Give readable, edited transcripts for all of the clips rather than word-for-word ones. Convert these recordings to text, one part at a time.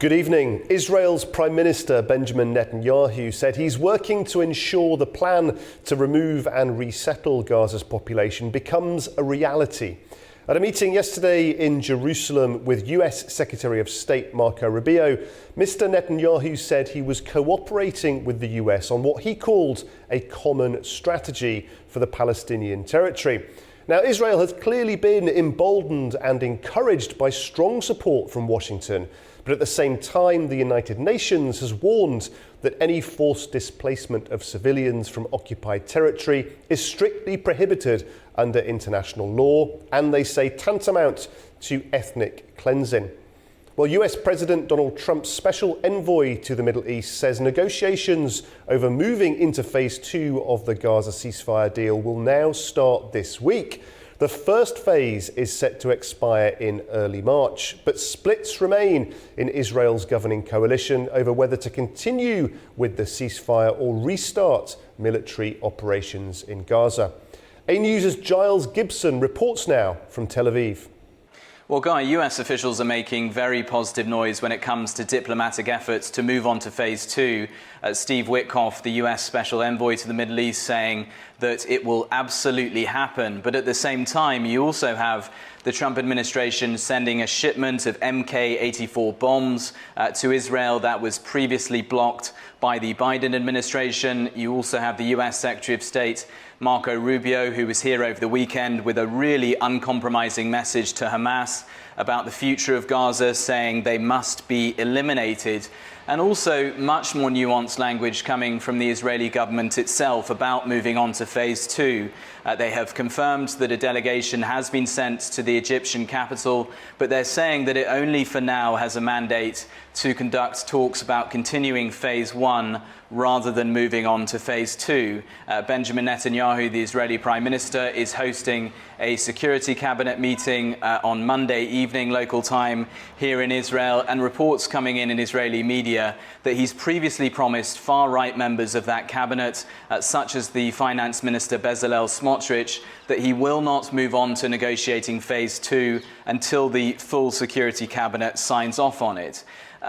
Good evening. Israel's Prime Minister Benjamin Netanyahu said he's working to ensure the plan to remove and resettle Gaza's population becomes a reality. At a meeting yesterday in Jerusalem with US Secretary of State Marco Rubio, Mr. Netanyahu said he was cooperating with the US on what he called a common strategy for the Palestinian territory. Now, Israel has clearly been emboldened and encouraged by strong support from Washington. But at the same time, the United Nations has warned that any forced displacement of civilians from occupied territory is strictly prohibited under international law, and they say tantamount to ethnic cleansing. Well, US President Donald Trump's special envoy to the Middle East says negotiations over moving into phase 2 of the Gaza ceasefire deal will now start this week. The first phase is set to expire in early March, but splits remain in Israel's governing coalition over whether to continue with the ceasefire or restart military operations in Gaza. A News' Giles Gibson reports now from Tel Aviv. Well, Guy, US officials are making very positive noise when it comes to diplomatic efforts to move on to phase 2. Steve Witkoff, the US Special Envoy to the Middle East, saying that it will absolutely happen. But at the same time, you also have the Trump administration sending a shipment of Mk-84 bombs to Israel that was previously blocked by the Biden administration. You also have the US Secretary of State Marco Rubio, who was here over the weekend with a really uncompromising message to Hamas about the future of Gaza, saying they must be eliminated. And also much more nuanced language coming from the Israeli government itself about moving on to phase 2. They have confirmed that a delegation has been sent to the Egyptian capital, but they're saying that it only for now has a mandate to conduct talks about continuing phase 1 rather than moving on to phase 2. Benjamin Netanyahu, the Israeli Prime Minister, is hosting a security cabinet meeting on Monday evening local time here in Israel, and reports coming in Israeli media that he's previously promised far-right members of that cabinet, such as the Finance Minister Bezalel Smotrich, that he will not move on to negotiating phase 2 until the full security cabinet signs off on it.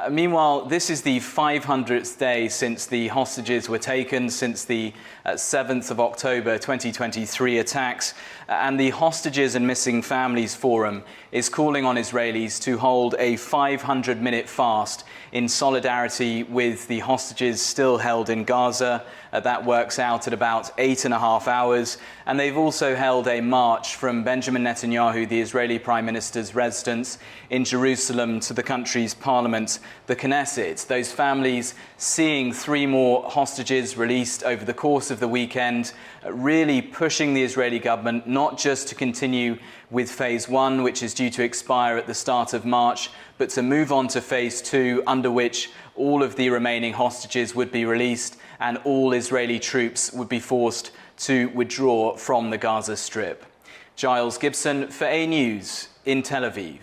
Meanwhile, this is the 500th day since the hostages were taken, since the 7th of October 2023 attacks, and the Hostages and Missing Families Forum is calling on Israelis to hold a 500-minute fast in solidarity with the hostages still held in Gaza. That works out at about 8.5 hours. And they've also held a march from Benjamin Netanyahu, the Israeli Prime Minister's residence in Jerusalem, to the country's parliament, the Knesset. Those families seeing 3 more hostages released over the course of the weekend, really pushing the Israeli government not just to continue with phase 1, which is due to expire at the start of March, but to move on to phase 2, under which all of the remaining hostages would be released and all Israeli troops would be forced to withdraw from the Gaza Strip. Giles Gibson for A News in Tel Aviv.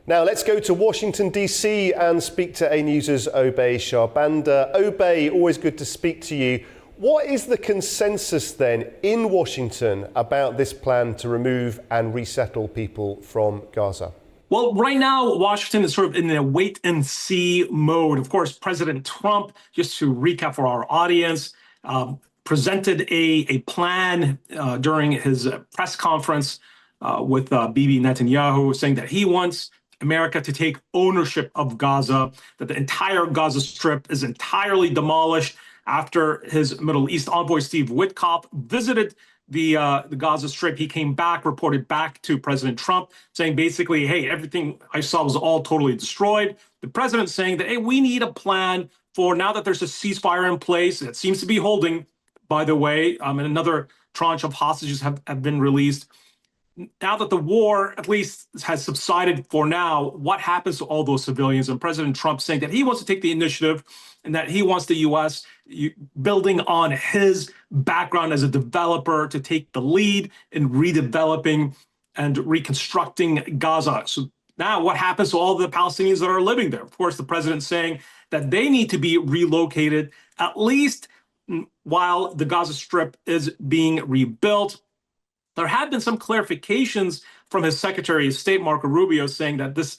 Now let's go to Washington, D.C. and speak to A News' Obey Sharbanda. Obey, always good to speak to you. What is the consensus then in Washington about this plan to remove and resettle people from Gaza? Well, right now, Washington is sort of in a wait-and-see mode. Of course, President Trump, just to recap for our audience, presented a plan during his press conference with Bibi Netanyahu, saying that he wants America to take ownership of Gaza, that the entire Gaza Strip is entirely demolished after his Middle East envoy, Steve Witkoff, visited the Gaza Strip. He came back, reported back to President Trump, saying basically, hey, everything I saw was all totally destroyed. The president saying that, hey, we need a plan for now that there's a ceasefire in place that seems to be holding, by the way, and another tranche of hostages have been released. Now that the war at least has subsided for now, what happens to all those civilians? And President Trump saying that he wants to take the initiative and that he wants the U.S. building on his background as a developer to take the lead in redeveloping and reconstructing Gaza. So now what happens to all the Palestinians that are living there? Of course, the president saying that they need to be relocated at least while the Gaza Strip is being rebuilt. There have been some clarifications from his Secretary of State, Marco Rubio, saying that this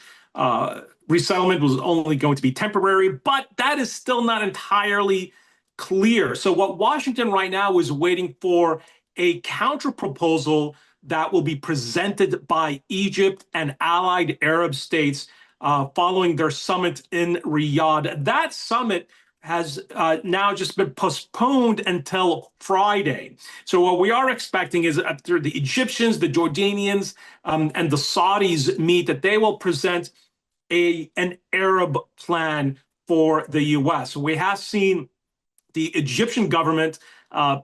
resettlement was only going to be temporary, but that is still not entirely clear. So what Washington right now is waiting for a counter proposal that will be presented by Egypt and allied Arab states following their summit in Riyadh. That summit has now just been postponed until Friday. So what we are expecting is after the Egyptians, the Jordanians, and the Saudis meet, that they will present an Arab plan for the U.S. We have seen the Egyptian government,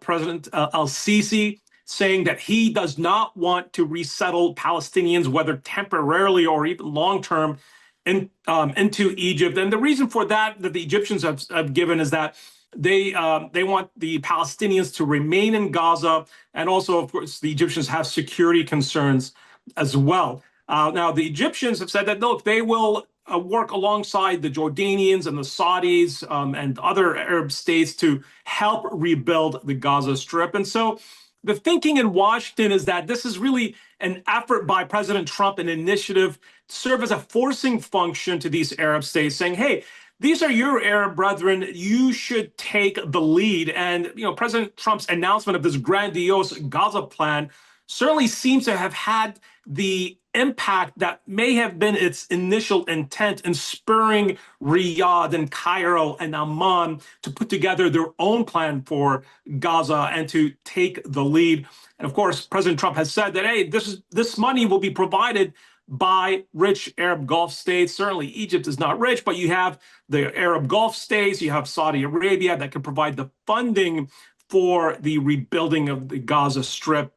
President al-Sisi, saying that he does not want to resettle Palestinians, whether temporarily or even long-term, into Egypt. And the reason for that the Egyptians have given is that they want the Palestinians to remain in Gaza. And also, of course, the Egyptians have security concerns as well. Now, the Egyptians have said that, look, they will work alongside the Jordanians and the Saudis and other Arab states to help rebuild the Gaza Strip. And so the thinking in Washington is that this is really an effort by President Trump, an initiative to serve as a forcing function to these Arab states, saying, hey, these are your Arab brethren. You should take the lead. And, President Trump's announcement of this grandiose Gaza plan certainly seems to have had the impact that may have been its initial intent in spurring Riyadh and Cairo and Amman to put together their own plan for Gaza and to take the lead. And of course, President Trump has said that, hey, this money will be provided by rich Arab Gulf states. Certainly Egypt is not rich, but you have the Arab Gulf states, you have Saudi Arabia that can provide the funding for the rebuilding of the Gaza Strip,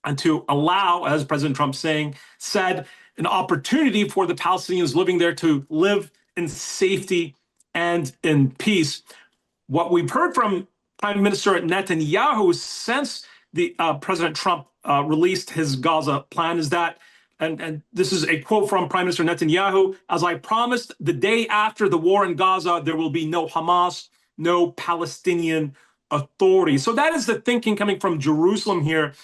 and to allow, as President Trump said, an opportunity for the Palestinians living there to live in safety and in peace. What we've heard from Prime Minister Netanyahu since the President Trump released his Gaza plan is that, and this is a quote from Prime Minister Netanyahu, as I promised, the day after the war in Gaza, there will be no Hamas, no Palestinian Authority. So that is the thinking coming from Jerusalem here.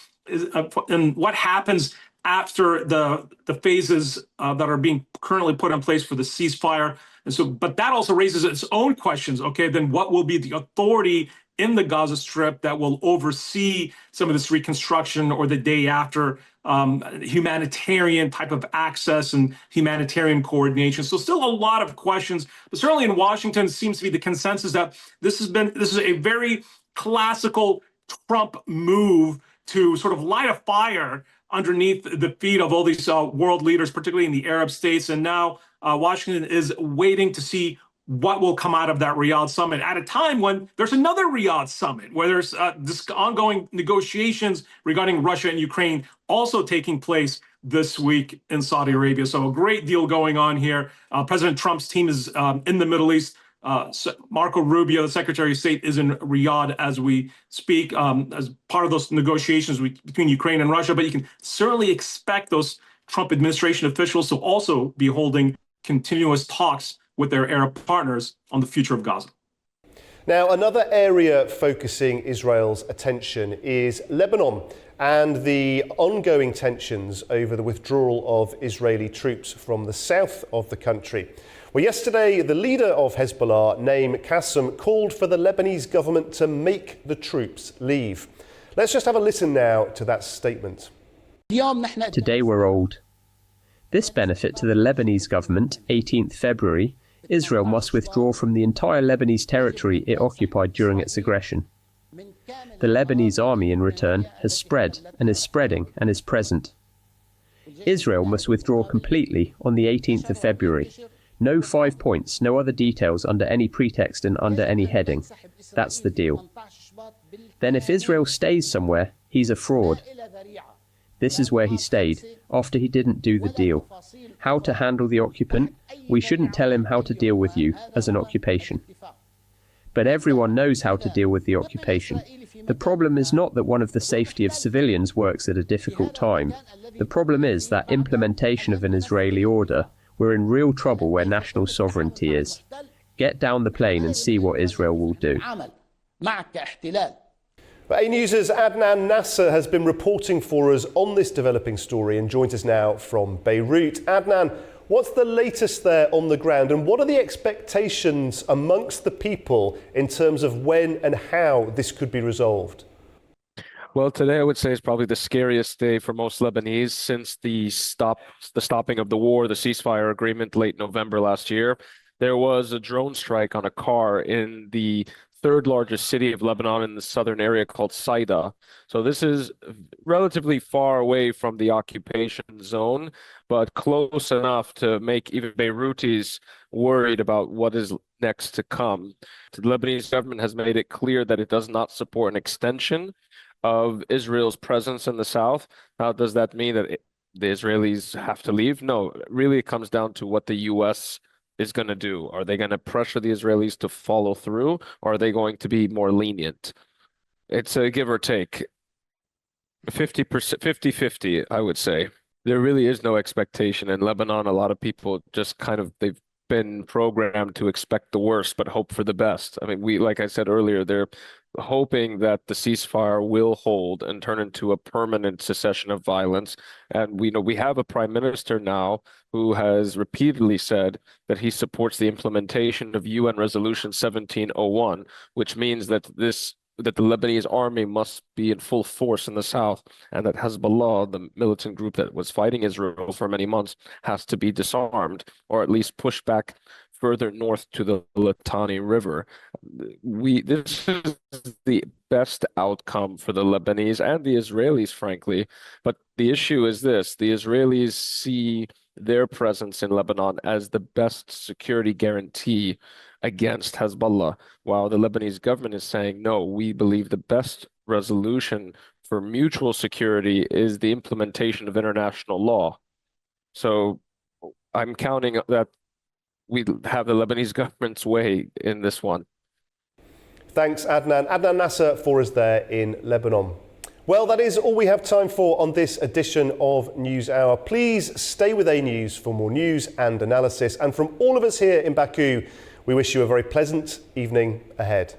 And what happens after the phases that are being currently put in place for the ceasefire. And so, but that also raises its own questions. Okay, then what will be the authority in the Gaza Strip that will oversee some of this reconstruction, or the day after, humanitarian type of access and humanitarian coordination? So still a lot of questions, but certainly in Washington seems to be the consensus that this is a very classical Trump move to sort of light a fire underneath the feet of all these world leaders, particularly in the Arab states. And now Washington is waiting to see what will come out of that Riyadh summit at a time when there's another Riyadh summit, where there's this ongoing negotiations regarding Russia and Ukraine also taking place this week in Saudi Arabia. So a great deal going on here. President Trump's team is in the Middle East. Marco Rubio, the Secretary of State, is in Riyadh as we speak, as part of those negotiations between Ukraine and Russia. But you can certainly expect those Trump administration officials to also be holding continuous talks with their Arab partners on the future of Gaza. Now, another area focusing Israel's attention is Lebanon and the ongoing tensions over the withdrawal of Israeli troops from the south of the country. Well, yesterday, the leader of Hezbollah, Naim Qassem, called for the Lebanese government to make the troops leave. Let's just have a listen now to that statement. Today we're old. This benefit to the Lebanese government, 18th February, Israel must withdraw from the entire Lebanese territory it occupied during its aggression. The Lebanese army, in return, has spread and is spreading and is present. Israel must withdraw completely on the 18th of February. No 5 points, no other details under any pretext and under any heading. That's the deal. Then if Israel stays somewhere, he's a fraud. This is where he stayed, after he didn't do the deal. How to handle the occupant? We shouldn't tell him how to deal with you as an occupation. But everyone knows how to deal with the occupation. The problem is not that one of the safety of civilians works at a difficult time. The problem is that implementation of an Israeli order. We're in real trouble where national sovereignty is. Get down the plane and see what Israel will do. But A News' Adnan Nasser has been reporting for us on this developing story and joins us now from Beirut. Adnan, What's the latest there on the ground, and what are the expectations amongst the people in terms of when and how this could be resolved? Well, today I would say is probably the scariest day for most Lebanese since the stopping of the war, the ceasefire agreement late November last year. There was a drone strike on a car in the third largest city of Lebanon in the southern area called Saida. So this is relatively far away from the occupation zone, but close enough to make even Beirutis worried about what is next to come. The Lebanese government has made it clear that it does not support an extension of Israel's presence in the south. Now, does that mean that the Israelis have to leave? No, really it comes down to what the U.S. is going to do. Are they going to pressure the Israelis to follow through, or are they going to be more lenient? It's a give or take. 50%, 50-50, I would say. There really is no expectation. In Lebanon, a lot of people just they've been programmed to expect the worst, but hope for the best. I mean, like I said earlier, they're hoping that the ceasefire will hold and turn into a permanent cessation of violence. And we have a prime minister now who has repeatedly said that he supports the implementation of UN Resolution 1701, which means that the Lebanese army must be in full force in the south, and that Hezbollah, the militant group that was fighting Israel for many months, has to be disarmed or at least pushed back further north to the Litani River. This is the best outcome for the Lebanese and the Israelis, frankly. But the issue is this: the Israelis see their presence in Lebanon as the best security guarantee against Hezbollah, while the Lebanese government is saying, no, we believe the best resolution for mutual security is the implementation of international law. So I'm counting that we have the Lebanese government's way in this one. Thanks, Adnan. Adnan Nasser for us there in Lebanon. Well, that is all we have time for on this edition of Newshour. Please stay with A News for more news and analysis. And from all of us here in Baku, we wish you a very pleasant evening ahead.